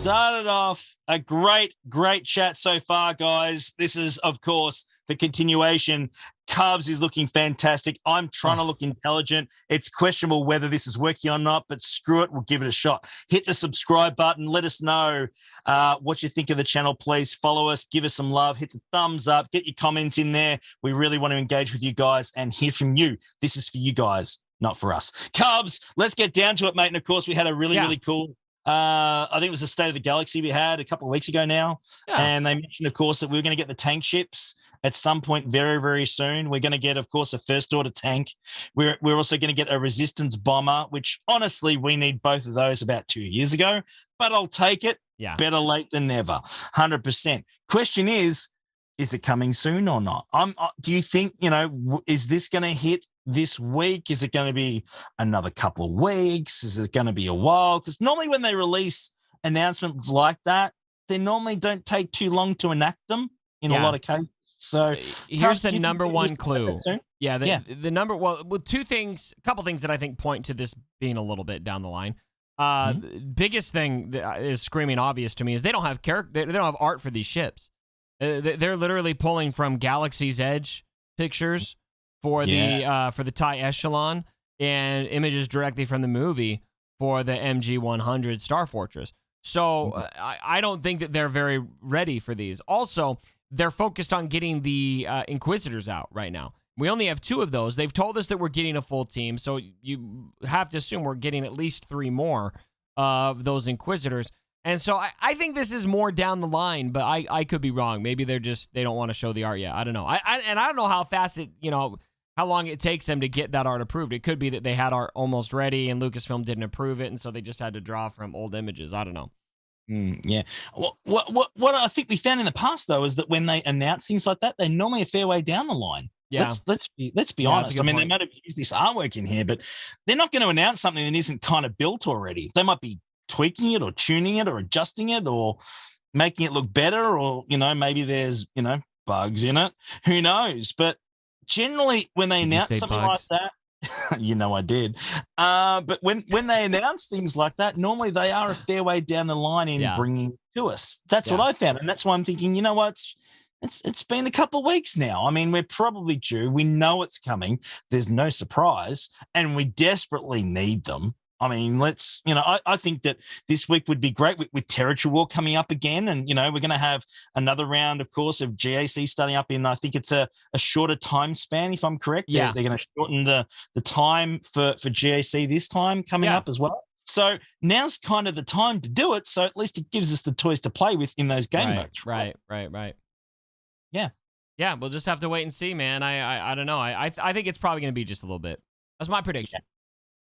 started off a great chat so far, guys. This is, of course, the continuation. Cubs is looking fantastic. I'm trying to look intelligent. It's questionable whether this is working or not, but screw it. We'll give it a shot. Hit the subscribe button. Let us know what you think of the channel. Please follow us. Give us some love. Hit the thumbs up. Get your comments in there. We really want to engage with you guys and hear from you. This is for you guys, not for us. Cubs, let's get down to it, mate. And, of course, we had a really cool I think it was the State of the Galaxy we had a couple of weeks ago now. Yeah. And they mentioned, of course, that we were going to get the tank ships at some point very, very soon. We're going to get, of course, a first order tank. We're also going to get a resistance bomber, which honestly, we need both of those about 2 years ago, but I'll take it. Yeah. Better late than never. 100%. Question is it coming soon or not? Do you think, is this going to hit this week? Is it going to be another couple of weeks? Is it going to be a while? Because normally when they release announcements like that, they normally don't take too long to enact them in a lot of cases. So here's the number one clue. The number, two things, a couple things that I think point to this being a little bit down the line. Biggest thing that is screaming obvious to me is they don't have they don't have art for these ships. They're literally pulling from Galaxy's Edge pictures for the TIE Echelon and images directly from the movie for the MG-100 Star Fortress. So I don't think that they're very ready for these. Also, they're focused on getting the Inquisitors out right now. We only have 2 of those. They've told us that we're getting a full team, so you have to assume we're getting at least 3 more of those Inquisitors. And so I think this is more down the line, but I could be wrong. Maybe they don't want to show the art yet. I don't know. I don't know how fast how long it takes them to get that art approved. It could be that they had art almost ready and Lucasfilm didn't approve it, and so they just had to draw from old images. I don't know. Yeah. What I think we found in the past though is that when they announce things like that, they're normally a fair way down the line. Yeah. Let's be honest. I mean, they might have used this artwork in here, but they're not going to announce something that isn't kind of built already. They might be tweaking it or tuning it or adjusting it or making it look better, or maybe there's bugs in it. Who knows? But generally, when they announce something like that, I did. But when they announce things like that, normally they are a fair way down the line in bringing to us. That's what I found, and that's why I'm thinking, you know what? It's been a couple of weeks now. I mean, we're probably due. We know it's coming. There's no surprise, and we desperately need them. I mean, I think that this week would be great with Territory War coming up again. And, we're going to have another round, of course, of GAC starting up in, I think it's a shorter time span, if I'm correct. Yeah. They're going to shorten the time for GAC this time coming up as well. So now's kind of the time to do it. So at least it gives us the toys to play with in those game modes. Right. Yeah. Yeah, we'll just have to wait and see, man. I don't know. I think it's probably going to be just a little bit. That's my prediction. Yeah.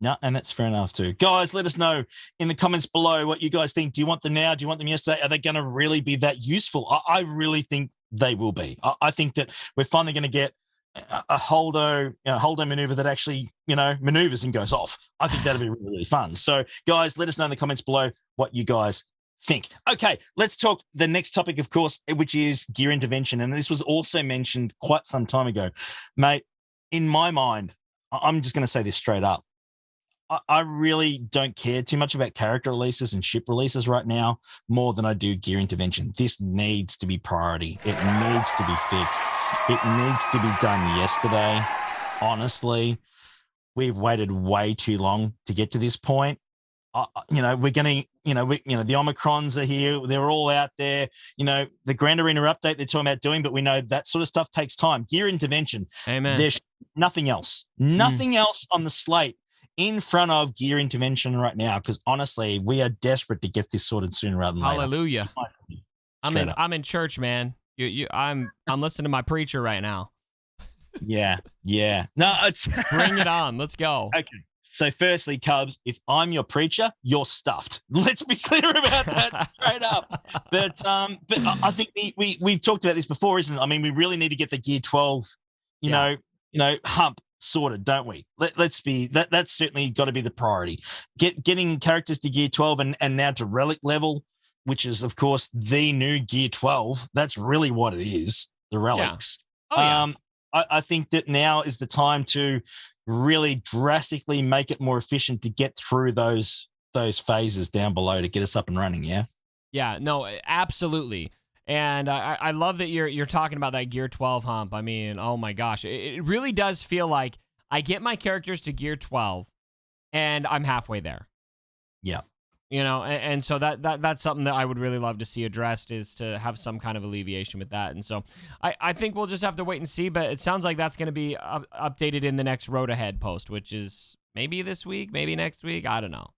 No, and that's fair enough too. Guys, let us know in the comments below what you guys think. Do you want them now? Do you want them yesterday? Are they going to really be that useful? I really think they will be. I think that we're finally going to get a Holdo maneuver that actually, maneuvers and goes off. I think that'll be really, really fun. So, guys, let us know in the comments below what you guys think. Okay, let's talk the next topic, of course, which is gear intervention. And this was also mentioned quite some time ago. Mate, in my mind, I'm just going to say this straight up. I really don't care too much about character releases and ship releases right now more than I do gear intervention. This needs to be priority. It needs to be fixed. It needs to be done yesterday. Honestly, we've waited way too long to get to this point. We're going to, the Omicrons are here. They're all out there. The Grand Arena update they're talking about doing, but we know that sort of stuff takes time. Gear intervention. Amen. There's nothing else. Nothing else on the slate in front of gear intervention right now, because honestly, we are desperate to get this sorted sooner rather than later. Hallelujah. I'm in church, man. I'm listening to my preacher right now. Yeah. No, it's bring it on. Let's go. Okay. So firstly, Cubs, if I'm your preacher, you're stuffed. Let's be clear about that straight up. But I think we've talked about this before, isn't it? I mean, we really need to get the Gear 12, hump sorted, don't we? Let's be that's certainly got to be the priority. Getting characters to Gear 12 and now to relic level, which is of course the new Gear 12. That's really what it is, the relics. I think that now is the time to really drastically make it more efficient to get through those phases down below to get us up and running. Yeah. Yeah, no, absolutely. And I love that you're talking about that Gear 12 hump. I mean, oh my gosh, it really does feel like I get my characters to Gear 12, and I'm halfway there. Yeah. You know, and so that's something that I would really love to see addressed, is to have some kind of alleviation with that. And so I think we'll just have to wait and see, but it sounds like that's going to be updated in the next Road Ahead post, which is maybe this week, maybe next week. I don't know.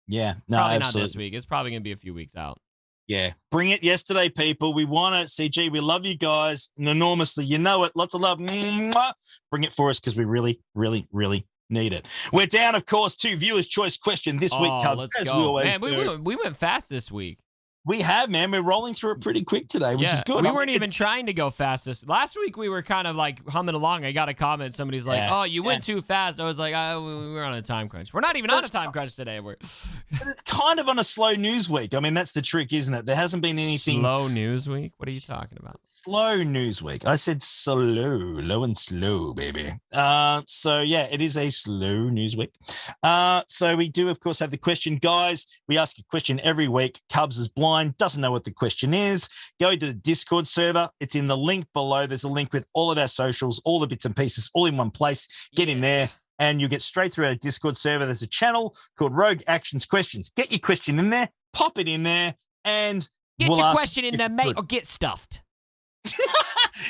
Yeah, no, probably absolutely. Not this week. It's probably going to be a few weeks out. Yeah, bring it yesterday, people. We want it. CG, we love you guys enormously. You know it. Lots of love. Mwah. Bring it for us because we really, really, really need it. We're down, of course, to Viewer's Choice question this week, Cubs. Let's go. Man, we went fast this week. We have, man. We're rolling through it pretty quick today, which is good. We weren't even trying to go fast. Last week, we were kind of like humming along. I got a comment. Somebody's like, oh, you went too fast. I was like, we were on a time crunch. We're not even on a time crunch today. But it's kind of on a slow news week. I mean, that's the trick, isn't it? There hasn't been anything. Slow news week? What are you talking about? Slow news week. I said low and slow, baby. So, yeah, it is a slow news week. So we do, of course, have the question. Guys, we ask a question every week. Cubs is blind, doesn't know what the question is. Go to the Discord server. It's in the link below. There's a link with all of our socials, all the bits and pieces, all in one place. Get in there, and you'll get straight through our Discord server. There's a channel called Rogue Actions Questions. Get your question in there, pop it in there, and get your question in there, mate, or get stuffed.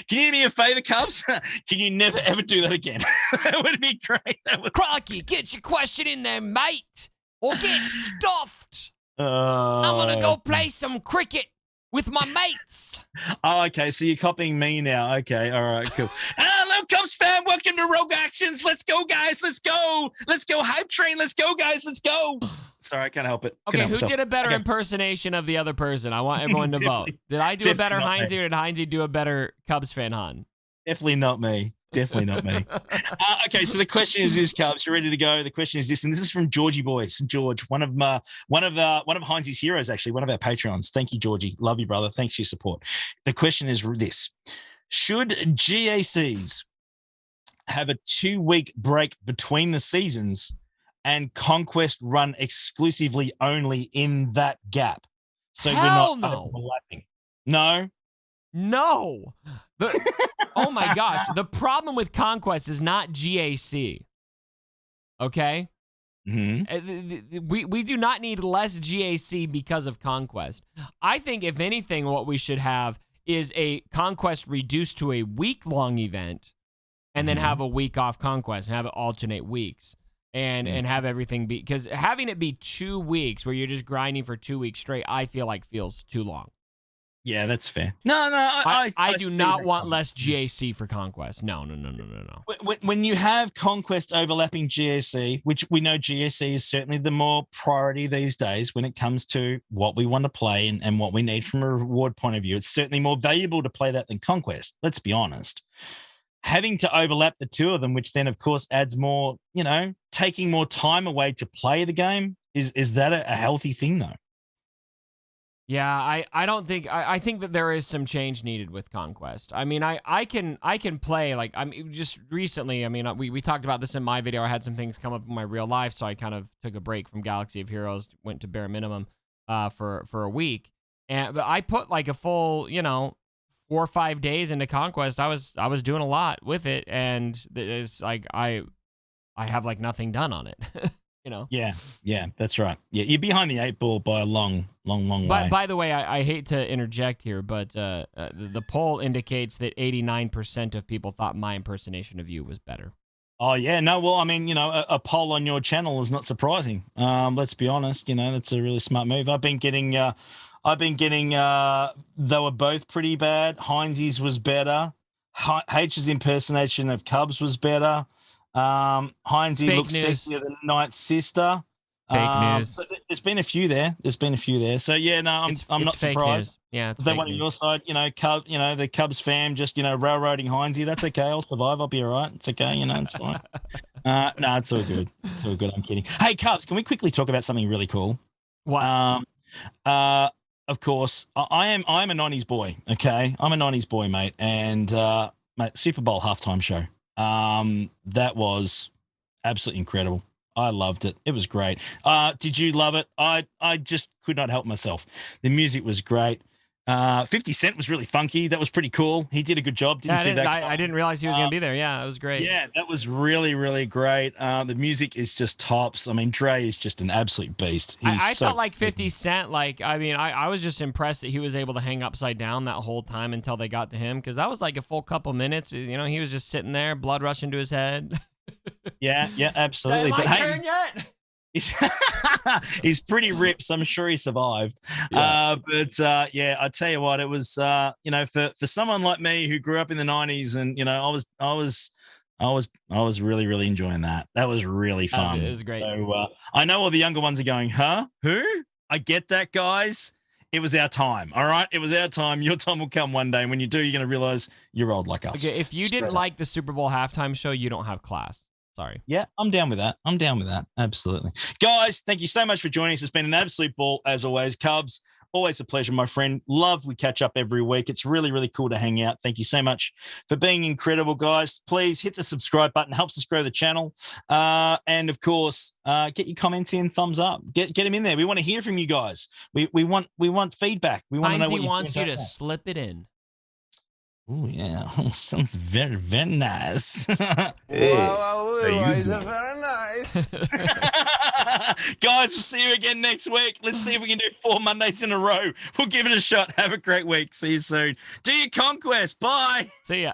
Can you do me a favor, Cubs? Can you never, ever do that again? That would be great. Crikey, get your question in there, mate, or get stuffed. I'm going to go play some cricket with my mates. Oh, okay. So you're copying me now. Okay. All right, cool. Hello, Cubs fan. Welcome to Rogue Actions. Let's go, guys. Let's go. Let's go. Hype train. Let's go, guys. Let's go. Sorry, I can't help it. Okay, who did a better impersonation of the other person? I want everyone to vote. Did I do a better Heinze, or did Heinze do a better Cubs fan Han? Definitely not me. Definitely not me. Okay, so the question is this, Cubs. You're ready to go. The question is this, and this is from Georgie Boy. George, one of Heinze's heroes, actually, one of our Patreons. Thank you, Georgie. Love you, brother. Thanks for your support. The question is this: should GACs have a 2-week break between the seasons and Conquest run exclusively only in that gap? So Hell we're not overlapping. No. Oh my gosh. The problem with Conquest is not GAC. Okay? Mm-hmm. We do not need less GAC because of Conquest. I think, if anything, what we should have is a Conquest reduced to a week-long event, and then have a week off Conquest and have it alternate weeks. And have everything be, because having it be 2 weeks where you're just grinding for 2 weeks straight, I feel like feels too long. Yeah, that's fair. No, I do not want less GAC for Conquest. No. When you have Conquest overlapping GAC, which we know GAC is certainly the more priority these days when it comes to what we want to play and what we need from a reward point of view, it's certainly more valuable to play that than Conquest. Let's be honest. Having to overlap the two of them, which then, of course, adds more, taking more time away to play the game, is that a healthy thing, though? Yeah, I don't think I think that there is some change needed with Conquest. I mean, I can play, like, I'm just recently. I mean, we talked about this in my video. I had some things come up in my real life, so I kind of took a break from Galaxy of Heroes, went to bare minimum for a week, but I put like a full 4 or 5 days into Conquest. I was doing a lot with it, and it's like I have like nothing done on it. Yeah, that's right. Yeah, you're behind the 8 ball by a long way. By the way, I hate to interject here, but the poll indicates that 89% of people thought my impersonation of you was better. Oh, yeah. No, well, I mean, a poll on your channel is not surprising. Let's be honest, that's a really smart move. I've been getting, they were both pretty bad. Heinze's was better. H's impersonation of Cubs was better. Heinze looks sexier than Night's sister. Fake news. So there's been a few there. So yeah, no, I'm not fake surprised. News. Yeah, it's that one on your side, the Cubs fam just railroading Heinze. That's okay. I'll survive. I'll be all right. It's okay. It's fine. No, it's all good. It's all good. I'm kidding. Hey, Cubs, can we quickly talk about something really cool? What? Of course, I'm a 90s boy. Okay, I'm a 90s boy, mate, and mate, Super Bowl halftime show. That was absolutely incredible. I loved it. It was great. Did you love it? I just could not help myself. The music was great. 50 Cent was really funky. That was pretty cool. He did a good job. Didn't see that. I didn't realize he was going to be there. Yeah, it was great. Yeah, that was really, really great. The music is just tops. I mean, Dre is just an absolute beast. I felt like 50 Cent, like, I mean, I was just impressed that he was able to hang upside down that whole time until they got to him, because that was like a full couple minutes. You know, he was just sitting there, blood rushing to his head. Yeah, absolutely. Is that my turn yet? He's pretty ripped, so I'm sure he survived. Yeah. Yeah, I tell you what, it was for someone like me who grew up in the 90s, and I was really, really enjoying that. That was really fun. It was great. So I know all the younger ones are going, huh? Who? I get that, guys. It was our time. All right. It was our time. Your time will come one day. And when you do, you're going to realize you're old like us. Okay, if you didn't like the Super Bowl halftime show, you don't have class. Sorry. Yeah, I'm down with that. Absolutely. Guys, thank you so much for joining us. It's been an absolute ball as always. Cubs, always a pleasure, my friend. Love we catch up every week. It's really, really cool to hang out. Thank you so much for being incredible, guys. Please hit the subscribe button. Helps us grow the channel. And of course, get your comments in, thumbs up. Get them in there. We want to hear from you guys. We want feedback. We want to know what wants you to slip it in. Oh, yeah. Sounds very, very nice. Hey, wow, is very nice. Guys, we'll see you again next week. Let's see if we can do 4 Mondays in a row. We'll give it a shot. Have a great week. See you soon. Do your conquest. Bye. See ya.